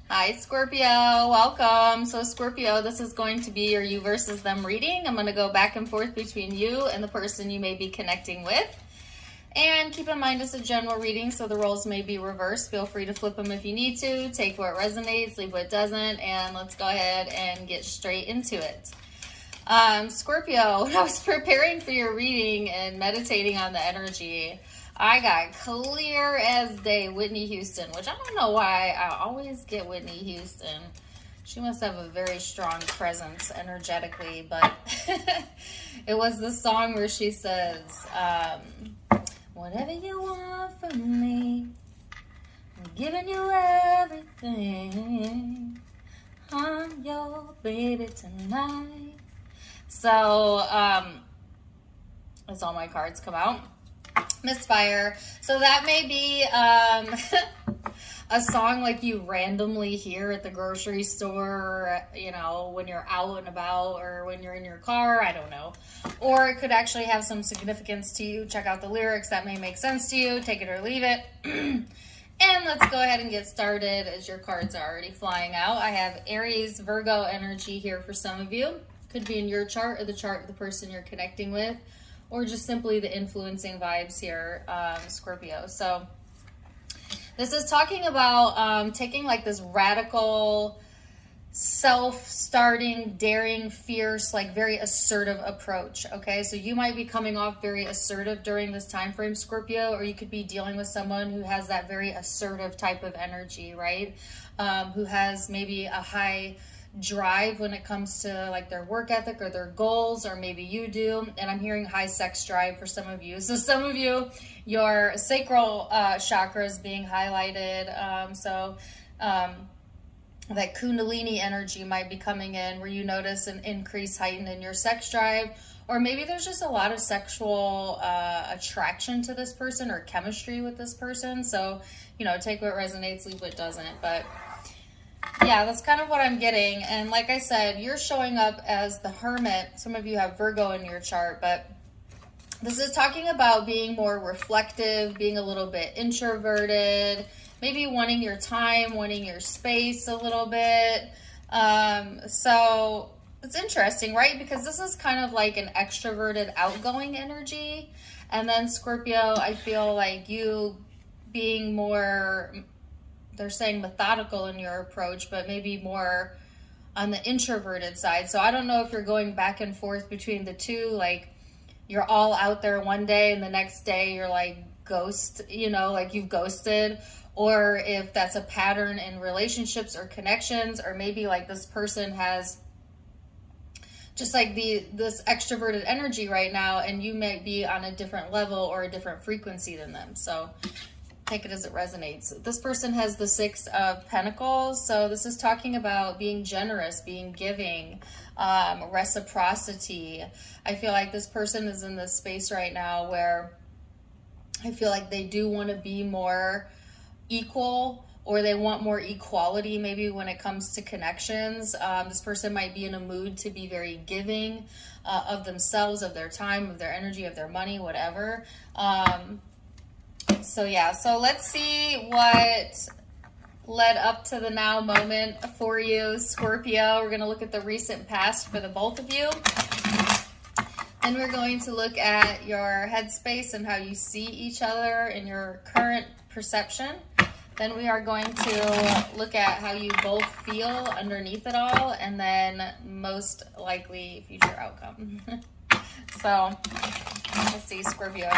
Hi, Scorpio. Welcome. So, Scorpio, this is going to be your you versus them reading. I'm going to go back and forth between you and the person you may be connecting with. And keep in mind, it's a general reading, so the roles may be reversed. Feel free to flip them if you need to. Take what resonates, leave what doesn't, and let's go ahead and get straight into it. Scorpio, when I was preparing for your reading and meditating on the energy, I got clear as day Whitney Houston, which I don't know why I always get Whitney Houston. She must have a very strong presence energetically, but it was the song where she says, whatever you want from me, I'm giving you everything. I'm your baby tonight. So, as all my cards come out. Misfire. So that may be a song like you randomly hear at the grocery store, you know, when you're out and about or when you're in your car, I don't know. Or it could actually have some significance to you. Check out the lyrics. That may make sense to you. Take it or leave it. And let's go ahead and get started as your cards are already flying out. I have Aries, Virgo energy here for some of you. Could be in your chart or the chart of the person you're connecting with, or just simply the influencing vibes here, Scorpio. So this is talking about taking like this radical, self-starting, daring, fierce, like very assertive approach, okay? So you might be coming off very assertive during this time frame, Scorpio, or you could be dealing with someone who has that very assertive type of energy, right? Who has maybe a high drive when it comes to like their work ethic or their goals, or maybe you do. And I'm hearing high sex drive for some of you. So some of you, your sacral chakra is being highlighted. That Kundalini energy might be coming in where you notice an increase heightened in your sex drive, or maybe there's just a lot of sexual attraction to this person or chemistry with this person. So, you know, take what resonates, leave what doesn't. But yeah, that's kind of what I'm getting. And like I said, you're showing up as the Hermit. Some of you have Virgo in your chart, but this is talking about being more reflective, being a little bit introverted, maybe wanting your time, wanting your space a little bit. So it's interesting, right? Because this is kind of like an extroverted, outgoing energy. And then Scorpio, I feel like you being more, they're saying methodical in your approach, but maybe more on the introverted side. So I don't know if you're going back and forth between the two, like you're all out there one day and the next day you're like ghost, you know, like you've ghosted, or if that's a pattern in relationships or connections, or maybe like this person has just like this extroverted energy right now and you might be on a different level or a different frequency than them. So take it as it resonates. This person has the Six of Pentacles. So this is talking about being generous, being giving, reciprocity. I feel like this person is in this space right now where I feel like they do want to be more equal, or they want more equality maybe when it comes to connections. This person might be in a mood to be very giving of themselves, of their time, of their energy, of their money, whatever. So yeah, so let's see what led up to the now moment for you, Scorpio. We're going to look at the recent past for the both of you. And we're going to look at your headspace and how you see each other in your current perception. Then we are going to look at how you both feel underneath it all, and then most likely future outcome. So let's see, Scorpio.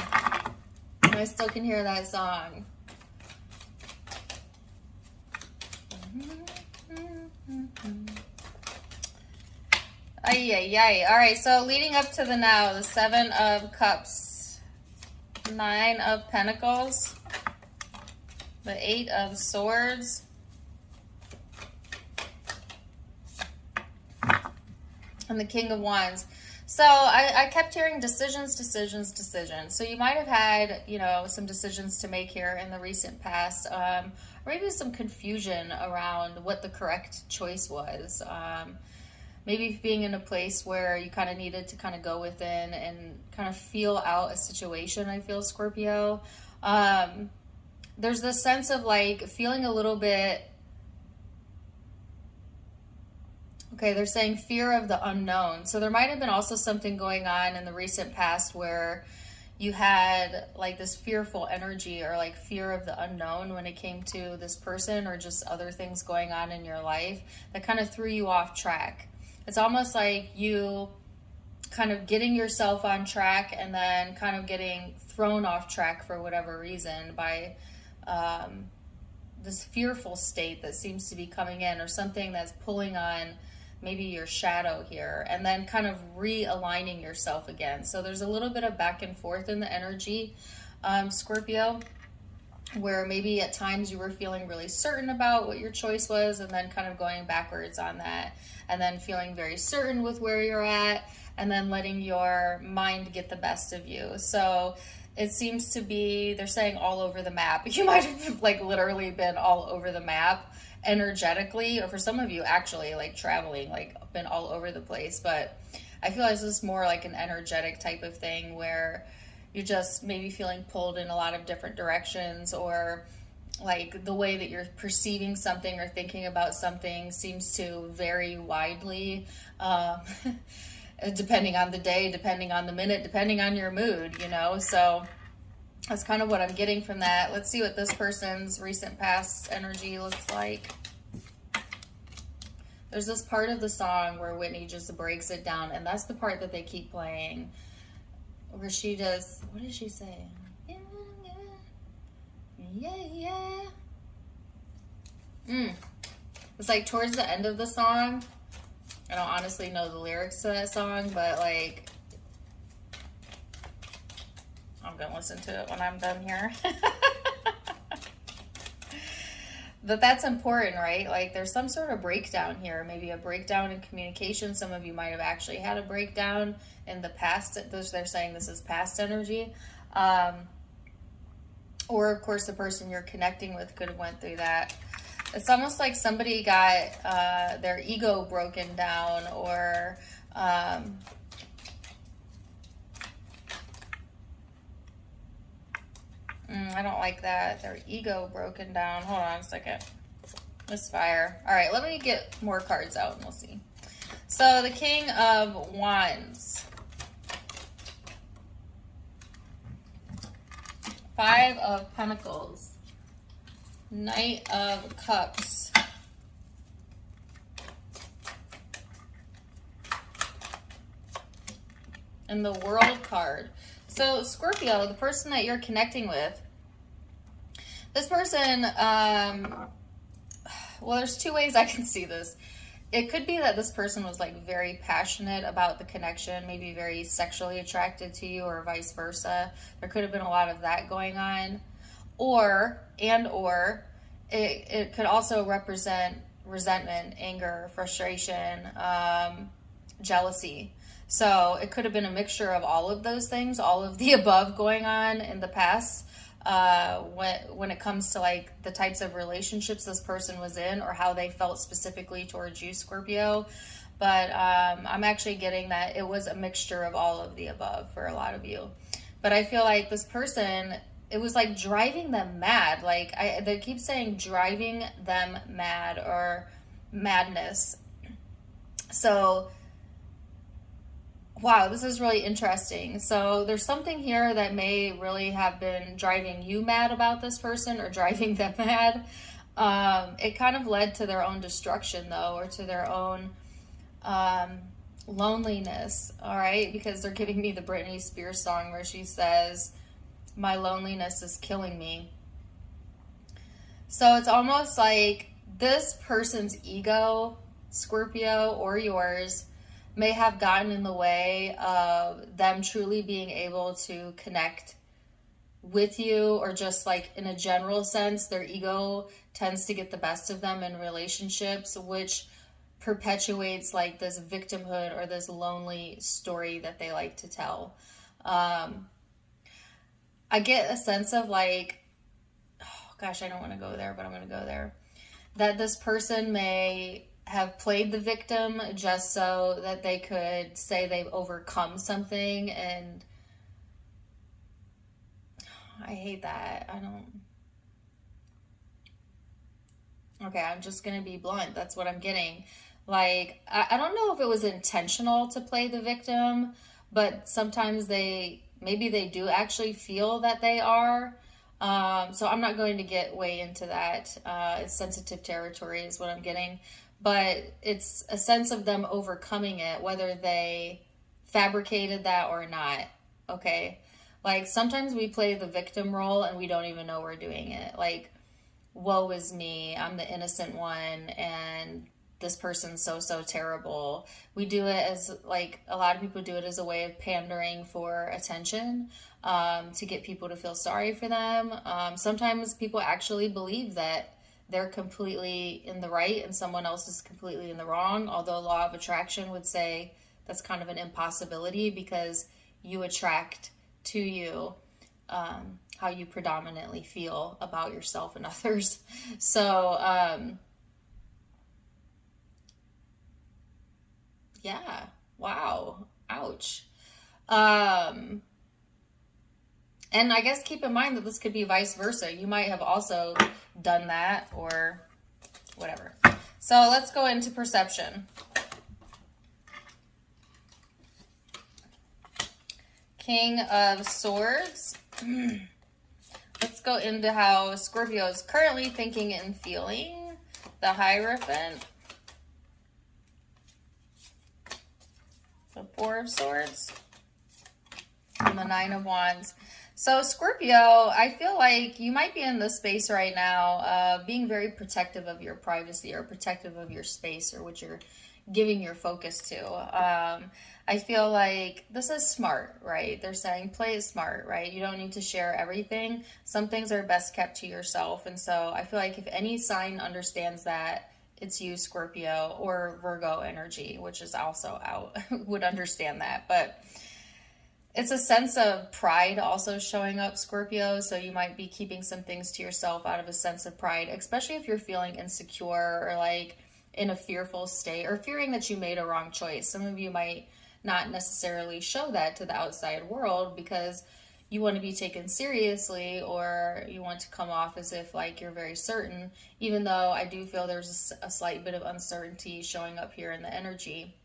I still can hear that song. Ay, ay, ay. All right, so leading up to the now, the Seven of Cups, Nine of Pentacles, the Eight of Swords, and the King of Wands. So I kept hearing decisions. So you might have had, you know, some decisions to make here in the recent past, or maybe some confusion around what the correct choice was. Maybe being in a place where you kind of needed to kind of go within and kind of feel out a situation, I feel, Scorpio. There's this sense of like feeling a little bit Okay, they're saying fear of the unknown. So there might have been also something going on in the recent past where you had like this fearful energy or like fear of the unknown when it came to this person or just other things going on in your life that kind of threw you off track. It's almost like you kind of getting yourself on track and then kind of getting thrown off track for whatever reason by this fearful state that seems to be coming in, or something that's pulling on maybe your shadow here, and then kind of realigning yourself again. So there's a little bit of back and forth in the energy, Scorpio, where maybe at times you were feeling really certain about what your choice was and then kind of going backwards on that, and then feeling very certain with where you're at, and then letting your mind get the best of you. So it seems to be, they're saying all over the map. You might have like literally been all over the map energetically, or for some of you actually like traveling, like been all over the place. But I feel like this is more like an energetic type of thing where you're just maybe feeling pulled in a lot of different directions, or like the way that you're perceiving something or thinking about something seems to vary widely, depending on the day, depending on the minute, depending on your mood, you know. So that's kind of what I'm getting from that. Let's see what this person's recent past energy looks like. There's this part of the song where Whitney just breaks it down, and that's the part that they keep playing, where she does, what does she say? Yeah. It's like towards the end of the song. I don't honestly know the lyrics to that song, but like, I'm gonna listen to it when I'm done here. But that's important, right? Like there's some sort of breakdown here, maybe a breakdown in communication. Some of you might have actually had a breakdown in the past. They're saying this is past energy. Or of course the person you're connecting with could have went through that. It's almost like somebody got their ego broken down, or I don't like that. Their ego broken down. Hold on a second. Misfire. All right, let me get more cards out and we'll see. So the King of Wands. 5 of Pentacles. Knight of Cups. And the World card. So Scorpio, the person that you're connecting with, this person, well, there's 2 ways I can see this. It could be that this person was like very passionate about the connection, maybe very sexually attracted to you, or vice versa. There could have been a lot of that going on. Or it could also represent resentment, anger, frustration, jealousy. So it could have been a mixture of all of those things, all of the above going on in the past, when it comes to like the types of relationships this person was in, or how they felt specifically towards you, Scorpio. But I'm actually getting that it was a mixture of all of the above for a lot of you. But I feel like this person, it was like driving them mad. Like they keep saying driving them mad or madness. So wow, this is really interesting. So there's something here that may really have been driving you mad about this person, or driving them mad. It kind of led to their own destruction though, or to their own loneliness. All right, because they're giving me the Britney Spears song where she says, "My loneliness is killing me." So it's almost like this person's ego, Scorpio, or yours, may have gotten in the way of them truly being able to connect with you, or just like in a general sense, their ego tends to get the best of them in relationships, which perpetuates like this victimhood or this lonely story that they like to tell. I get a sense of like, oh gosh, I don't want to go there, but I'm going to go there. That this person may have played the victim just so that they could say they've overcome something. And I hate that. Okay, I'm just going to be blunt. That's what I'm getting. Like, I don't know if it was intentional to play the victim, but sometimes maybe they do actually feel that they are. So I'm not going to get way into that. It's sensitive territory is what I'm getting. But it's a sense of them overcoming it, whether they fabricated that or not. Okay? Like, sometimes we play the victim role and we don't even know we're doing it. Like, woe is me, I'm the innocent one, and this person's so terrible. We do it as, like, a lot of people do it as a way of pandering for attention, to get people to feel sorry for them. Sometimes people actually believe that they're completely in the right and someone else is completely in the wrong, although law of attraction would say that's kind of an impossibility because you attract to you how you predominantly feel about yourself and others. So, yeah, wow, ouch. And I guess keep in mind that this could be vice versa. You might have also done that or whatever. So let's go into perception. King of Swords. Let's go into how Scorpio is currently thinking and feeling. The Hierophant. The Four of Swords. And the Nine of Wands. So Scorpio, I feel like you might be in this space right now, being very protective of your privacy or protective of your space or what you're giving your focus to. I feel like this is smart, right? They're saying play it smart, right? You don't need to share everything. Some things are best kept to yourself. And so I feel like if any sign understands that, it's you, Scorpio, or Virgo energy, which is also out, would understand that. But it's a sense of pride also showing up, Scorpio. So you might be keeping some things to yourself out of a sense of pride, especially if you're feeling insecure or like in a fearful state or fearing that you made a wrong choice. Some of you might not necessarily show that to the outside world because you want to be taken seriously or you want to come off as if like you're very certain, even though I do feel there's a slight bit of uncertainty showing up here in the energy.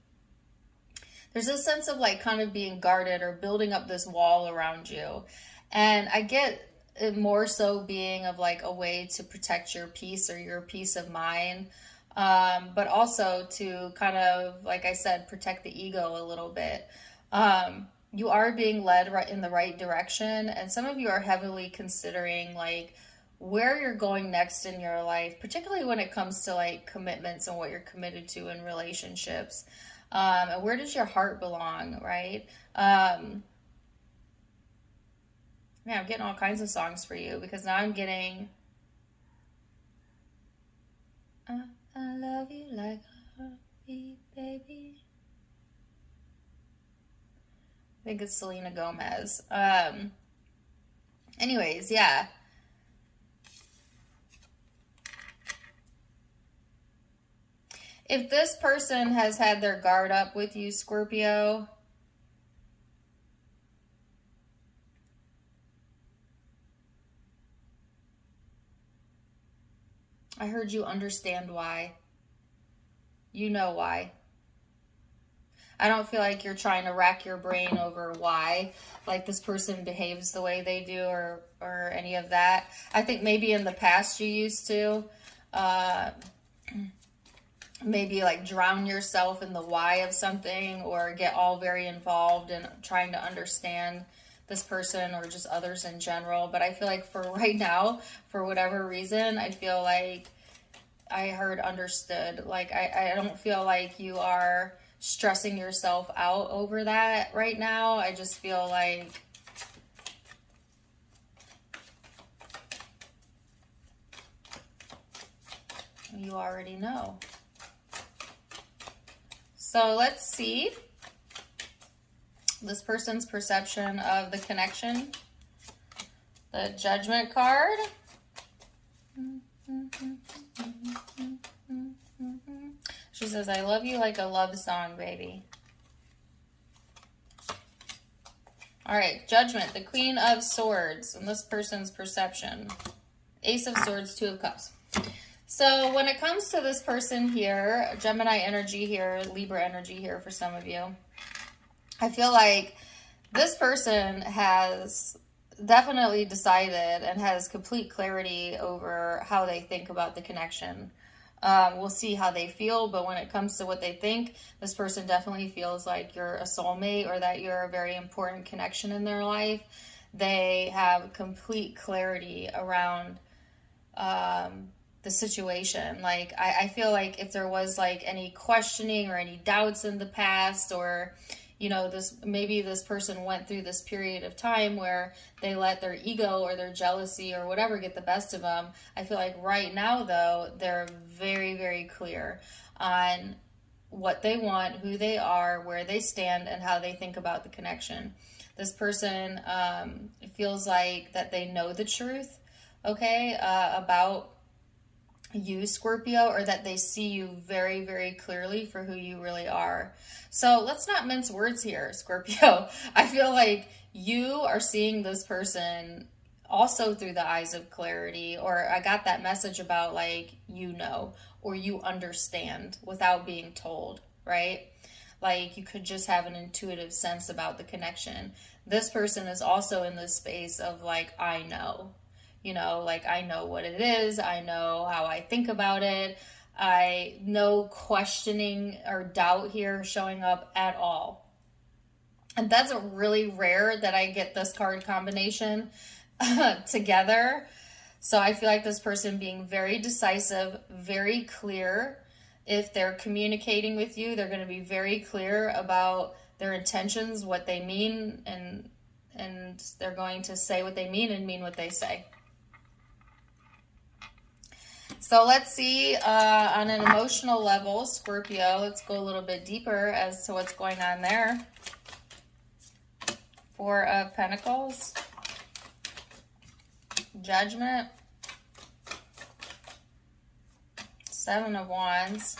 There's a sense of like kind of being guarded or building up this wall around you. And I get it more so being of like a way to protect your peace or your peace of mind. But also to kind of, like I said, protect the ego a little bit. You are being led right in the right direction. And some of you are heavily considering like where you're going next in your life, particularly when it comes to like commitments and what you're committed to in relationships. And where does your heart belong, right? Man, I'm getting all kinds of songs for you because now I'm getting... I love you like a heartbeat, baby. I think it's Selena Gomez. Anyways, yeah. If this person has had their guard up with you, Scorpio, I heard you understand why. You know why. I don't feel like you're trying to rack your brain over why, like this person behaves the way they do or any of that. I think maybe in the past you used to maybe like drown yourself in the why of something or get all very involved in trying to understand this person or just others in general. But I feel like for right now, for whatever reason, I feel like I heard understood. Like I don't feel like you are stressing yourself out over that right now. I just feel like you already know. So let's see this person's perception of the connection. The Judgment card. She says, I love you like a love song, baby. All right, Judgment, the Queen of Swords, and this person's perception. Ace of Swords, Two of Cups. So when it comes to this person here, Gemini energy here, Libra energy here for some of you, I feel like this person has definitely decided and has complete clarity over how they think about the connection. We'll see how they feel, but when it comes to what they think, this person definitely feels like you're a soulmate or that you're a very important connection in their life. They have complete clarity around the situation. Like, I feel like if there was like any questioning or any doubts in the past, or you know, maybe this person went through this period of time where they let their ego or their jealousy or whatever get the best of them. I feel like right now, though, they're very, very clear on what they want, who they are, where they stand, and how they think about the connection. This person feels like that they know the truth, okay, about you, Scorpio, or that they see you very, very clearly for who you really are. So let's not mince words here, Scorpio. I feel like you are seeing this person also through the eyes of clarity, or I got that message about like, you know, or you understand without being told, right? Like you could just have an intuitive sense about the connection. This person is also in this space of like, I know. You know, like I know what it is. I know how I think about it. I no questioning or doubt here showing up at all. And that's really rare that I get this card combination together. So I feel like this person being very decisive, very clear. If they're communicating with you, they're going to be very clear about their intentions, what they mean, and they're going to say what they mean and mean what they say. So let's see on an emotional level, Scorpio, let's go a little bit deeper as to what's going on there. Four of Pentacles, Judgment, Seven of Wands.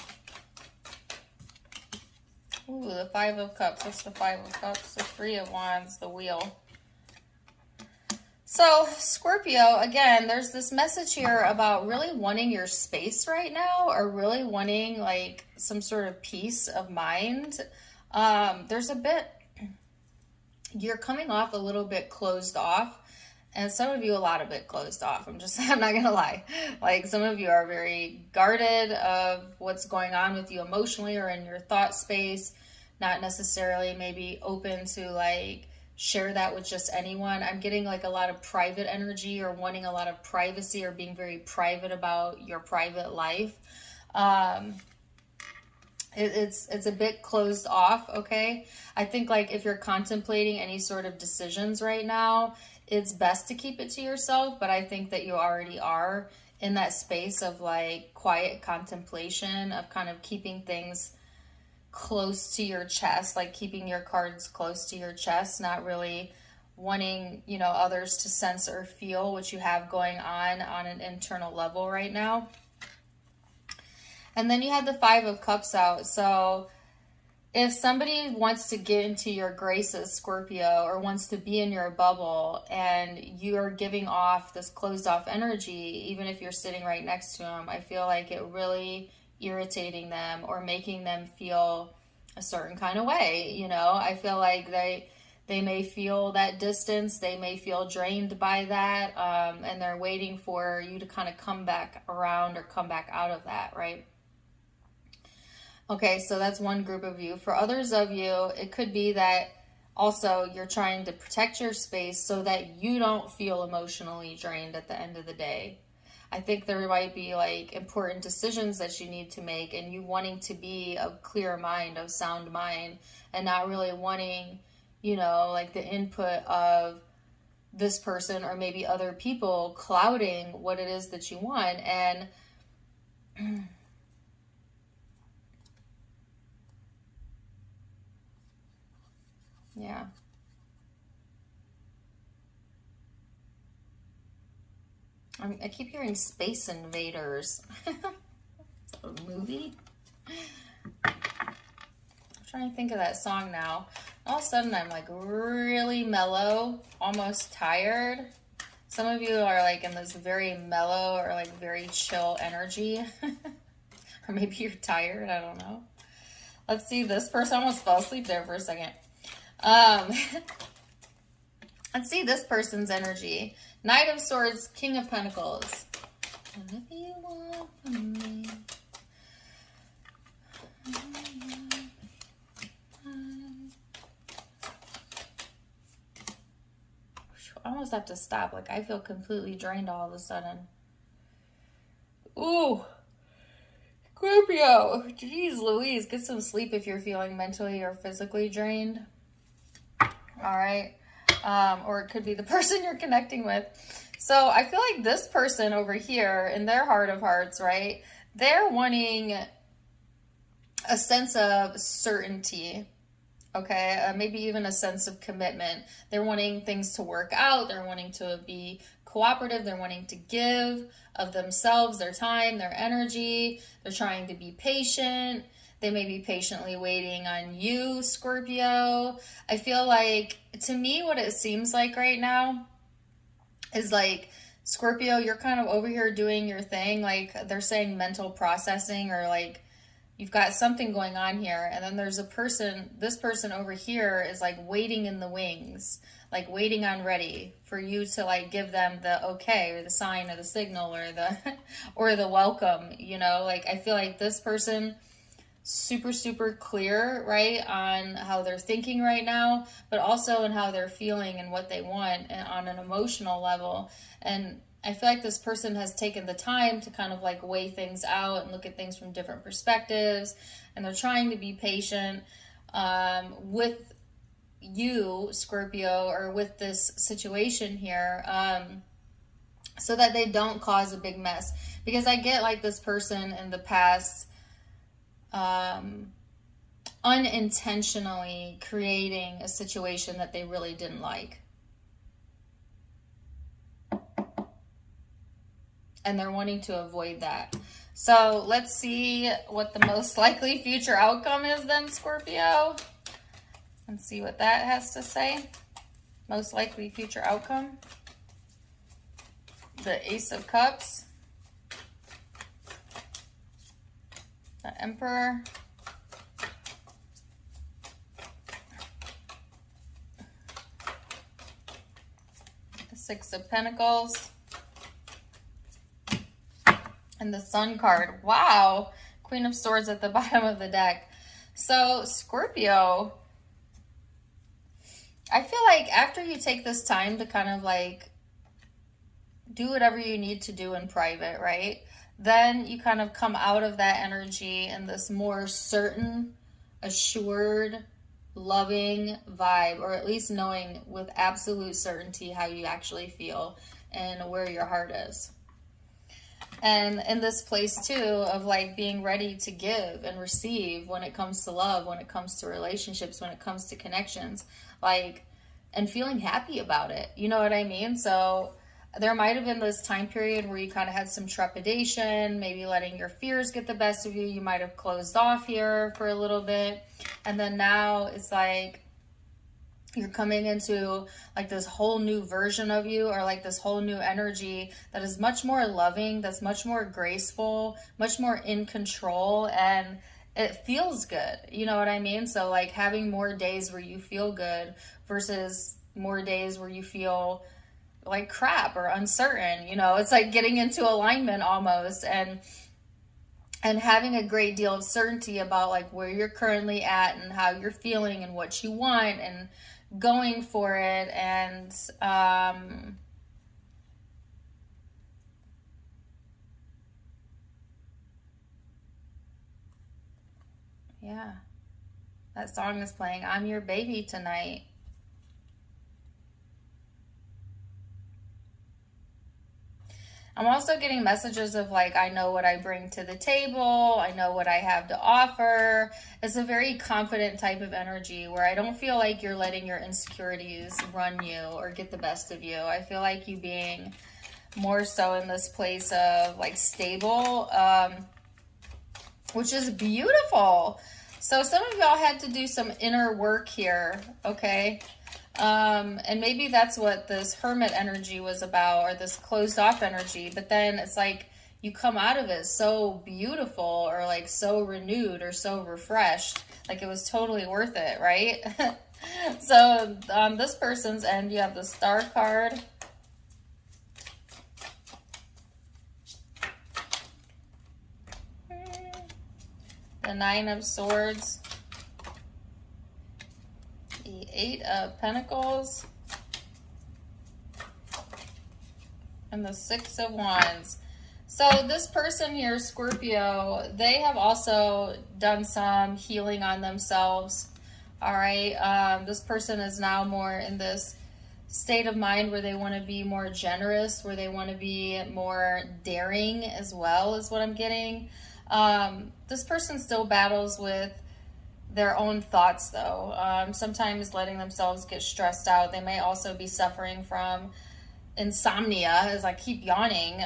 Ooh, the Five of Cups. What's the Five of Cups? The Three of Wands, the Wheel. So, Scorpio, again, there's this message here about really wanting your space right now, or really wanting like some sort of peace of mind. There's a bit, you're coming off a little bit closed off, and some of you a lot of bit closed off. I'm not gonna lie. Like some of you are very guarded of what's going on with you emotionally or in your thought space, not necessarily maybe open to like share that with just anyone. I'm getting like a lot of private energy, or wanting a lot of privacy, or being very private about your private life. It's a bit closed off, okay? I think like if you're contemplating any sort of decisions right now, it's best to keep it to yourself, but I think that you already are in that space of like quiet contemplation, of kind of keeping things close to your chest, like keeping your cards close to your chest, not really wanting, you know, others to sense or feel what you have going on an internal level right now. And then you had the Five of Cups out. So if somebody wants to get into your graces, Scorpio, or wants to be in your bubble, and you are giving off this closed off energy, even if you're sitting right next to them, I feel like it really irritating them or making them feel a certain kind of way. You know, I feel like they may feel that distance, they may feel drained by that, and they're waiting for you to kind of come back around or come back out of that, right? Okay, so that's one group of you. For others of you, it could be that also you're trying to protect your space so that you don't feel emotionally drained at the end of the day. I think there might be like important decisions that you need to make, and you wanting to be of clear mind, of sound mind, and not really wanting, you know, like the input of this person or maybe other people clouding what it is that you want. And yeah. I keep hearing Space Invaders. A movie? I'm trying to think of that song now. All of a sudden I'm like really mellow, almost tired. Some of you are like in this very mellow or like very chill energy. Or maybe you're tired, I don't know. Let's see, this person almost fell asleep there for a second. Let's see this person's energy. Knight of Swords, King of Pentacles. Whatever you want from me. I almost have to stop. Like, I feel completely drained all of a sudden. Ooh. Scorpio. Jeez Louise. Get some sleep if you're feeling mentally or physically drained. All right. Or it could be the person you're connecting with. So I feel like this person over here in their heart of hearts, right? They're wanting a sense of certainty. Okay, maybe even a sense of commitment. They're wanting things to work out. They're wanting to be cooperative. They're wanting to give of themselves, their time, their energy. They're trying to be patient. They may be patiently waiting on you, Scorpio. I feel like, to me, what it seems like right now is like, Scorpio, you're kind of over here doing your thing. Like, they're saying mental processing, or like, you've got something going on here, and then there's a person, this person over here is like waiting in the wings, like waiting on ready for you to like give them the okay, or the sign, or the signal, or the or the welcome, you know? Like, I feel like this person super clear, right, on how they're thinking right now, but also in how they're feeling and what they want, and on an emotional level. And I feel like this person has taken the time to kind of like weigh things out and look at things from different perspectives, and they're trying to be patient with you, Scorpio, or with this situation here, so that they don't cause a big mess. Because I get like this person in the past unintentionally creating a situation that they really didn't like. And they're wanting to avoid that. So let's see what the most likely future outcome is then, Scorpio. Let's see what that has to say. Most likely future outcome. The Ace of Cups. The Emperor. The Six of Pentacles. And the Sun card. Wow. Queen of Swords at the bottom of the deck. So, Scorpio, I feel like after you take this time to kind of like do whatever you need to do in private, right? Then you kind of come out of that energy in this more certain, assured, loving vibe, or at least knowing with absolute certainty how you actually feel and where your heart is. And in this place too of like being ready to give and receive when it comes to love, when it comes to relationships, when it comes to connections, like, and feeling happy about it. You know what I mean? So there might have been this time period where you kind of had some trepidation, maybe letting your fears get the best of you. You might have closed off here for a little bit. And then now it's like you're coming into like this whole new version of you, or like this whole new energy that is much more loving, that's much more graceful, much more in control, and it feels good. You know what I mean? So like having more days where you feel good versus more days where you feel like crap or uncertain, you know, it's like getting into alignment almost, and having a great deal of certainty about like where you're currently at and how you're feeling and what you want, and going for it. And yeah, that song is playing, I'm Your Baby Tonight. I'm also getting messages of like, I know what I bring to the table. I know what I have to offer. It's a very confident type of energy where I don't feel like you're letting your insecurities run you or get the best of you. I feel like you being more so in this place of like stable, which is beautiful. So some of y'all had to do some inner work here, okay? And maybe that's what this hermit energy was about, or this closed off energy. But then it's like you come out of it so beautiful, or like so renewed, or so refreshed. Like it was totally worth it, right? So on this person's end, you have the Star card. The Nine of Swords. The Eight of Pentacles. And the Six of Wands. So this person here, Scorpio, they have also done some healing on themselves. All right. This person is now more in this state of mind where they want to be more generous, where they want to be more daring as well, is what I'm getting. This person still battles with their own thoughts, though. Sometimes letting themselves get stressed out. They may also be suffering from insomnia, as I keep yawning,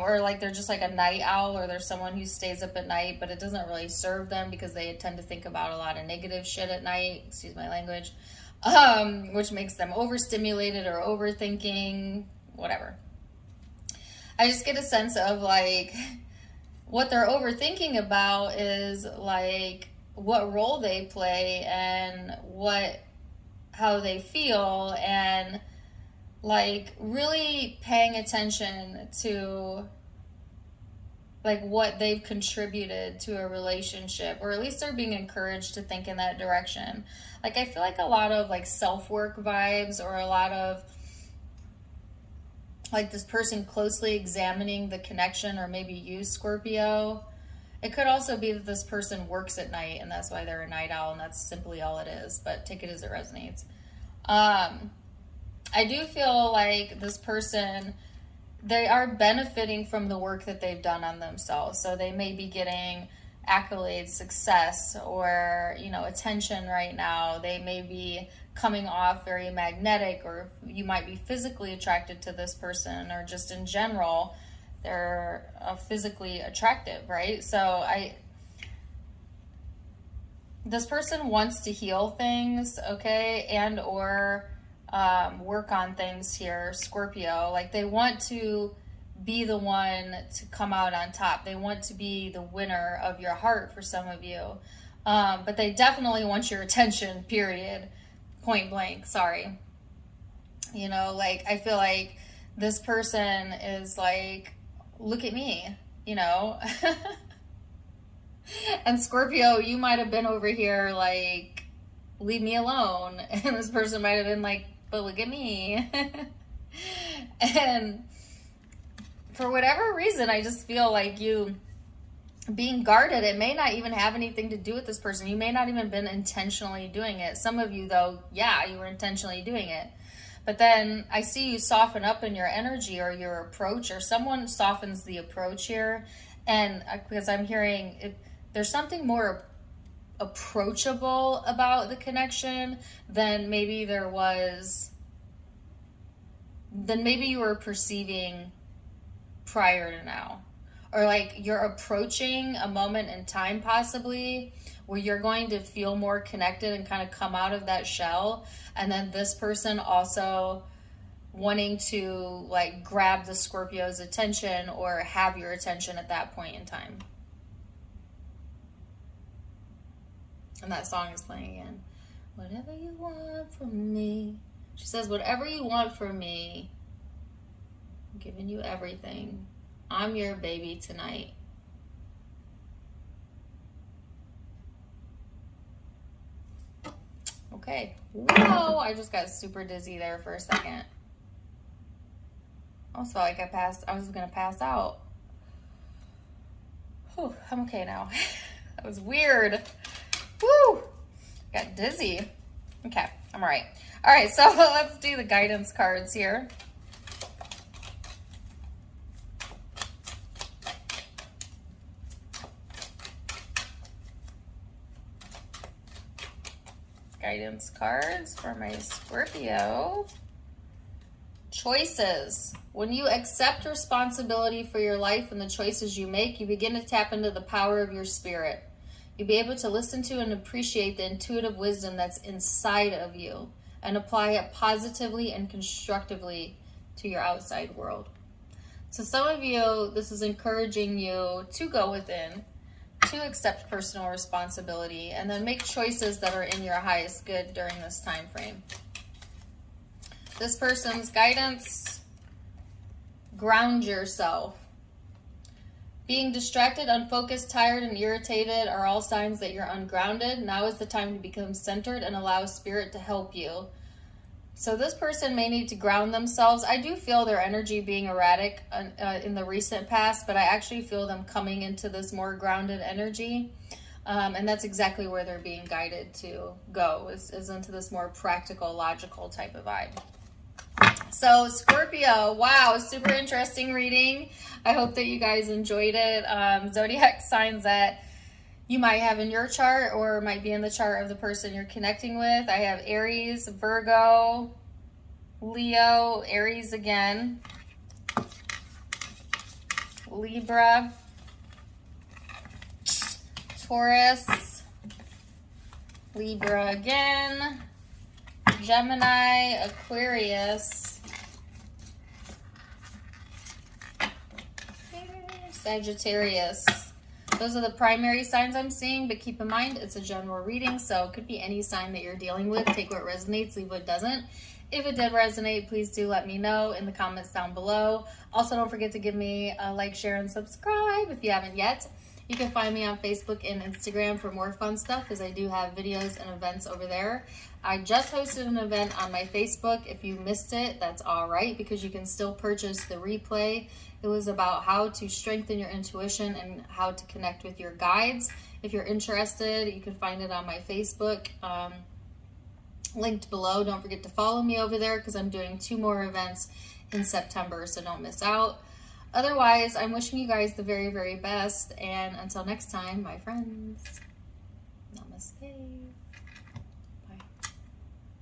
or like they're just like a night owl, or there's someone who stays up at night, but it doesn't really serve them because they tend to think about a lot of negative shit at night, excuse my language, which makes them overstimulated or overthinking, whatever. I just get a sense of like what they're overthinking about is like what role they play and how they feel, and like really paying attention to like what they've contributed to a relationship, or at least they're being encouraged to think in that direction. Like I feel like a lot of like self-work vibes, or a lot of like this person closely examining the connection, or maybe you, Scorpio. It could also be that this person works at night and that's why they're a night owl, and that's simply all it is, but take it as it resonates. I do feel like this person, they are benefiting from the work that they've done on themselves. So they may be getting accolades, success, or, you know, attention right now. They may be coming off very magnetic, or you might be physically attracted to this person, or just in general, they're physically attractive, right? So this person wants to heal things, okay, and or work on things here, Scorpio. Like they want to be the one to come out on top. They want to be the winner of your heart for some of you. But they definitely want your attention, period. Point blank, sorry. You know, like I feel like this person is like, look at me, you know. And Scorpio, you might have been over here like, leave me alone. And this person might have been like, but look at me. And for whatever reason, I just feel like you being guarded, it may not even have anything to do with this person. You may not even been intentionally doing it. Some of you, though, yeah, you were intentionally doing it. But then I see you soften up in your energy or your approach, or someone softens the approach here. And because I'm hearing there's something more approachable about the connection than maybe you were perceiving prior to now. Or like you're approaching a moment in time possibly where you're going to feel more connected and kind of come out of that shell. And then this person also wanting to like grab the Scorpio's attention or have your attention at that point in time. And that song is playing again. Whatever you want from me. She says, whatever you want from me, I'm giving you everything. I'm your baby tonight. Okay. Whoa, I just got super dizzy there for a second. I almost felt like I was going to pass out. Whew, I'm okay now. That was weird. Woo! Got dizzy. Okay, I'm all right. All right, so let's do the guidance cards here. Guidance cards for my Scorpio. Choices. When you accept responsibility for your life and the choices you make, you begin to tap into the power of your spirit. You'll be able to listen to and appreciate the intuitive wisdom that's inside of you. and apply it positively and constructively to your outside world. So some of you, this is encouraging you to go within, to accept personal responsibility, and then make choices that are in your highest good during this time frame. This person's guidance: ground yourself. Being distracted, unfocused, tired, and irritated are all signs that you're ungrounded. Now is the time to become centered and allow Spirit to help you. So this person may need to ground themselves. I do feel their energy being erratic in the recent past, but I actually feel them coming into this more grounded energy. And that's exactly where they're being guided to go, is into this more practical, logical type of vibe. So Scorpio, wow, super interesting reading. I hope that you guys enjoyed it. Zodiac signs that you might have in your chart or might be in the chart of the person you're connecting with. I have Aries, Virgo, Leo, Aries again, Libra, Taurus, Libra again, Gemini, Aquarius, Sagittarius. Those are the primary signs I'm seeing, but keep in mind it's a general reading, so it could be any sign that you're dealing with. Take what resonates, leave what doesn't. If it did resonate, please do let me know in the comments down below. Also, don't forget to give me a like, share, and subscribe if you haven't yet. You can find me on Facebook and Instagram for more fun stuff, as I do have videos and events over there. I just hosted an event on my Facebook. If you missed it, that's all right, because you can still purchase the replay. It was about how to strengthen your intuition and how to connect with your guides. If you're interested, you can find it on my Facebook, linked below. Don't forget to follow me over there, because I'm doing 2 more events in September, so don't miss out. Otherwise, I'm wishing you guys the very, very best. And until next time, my friends, namaste.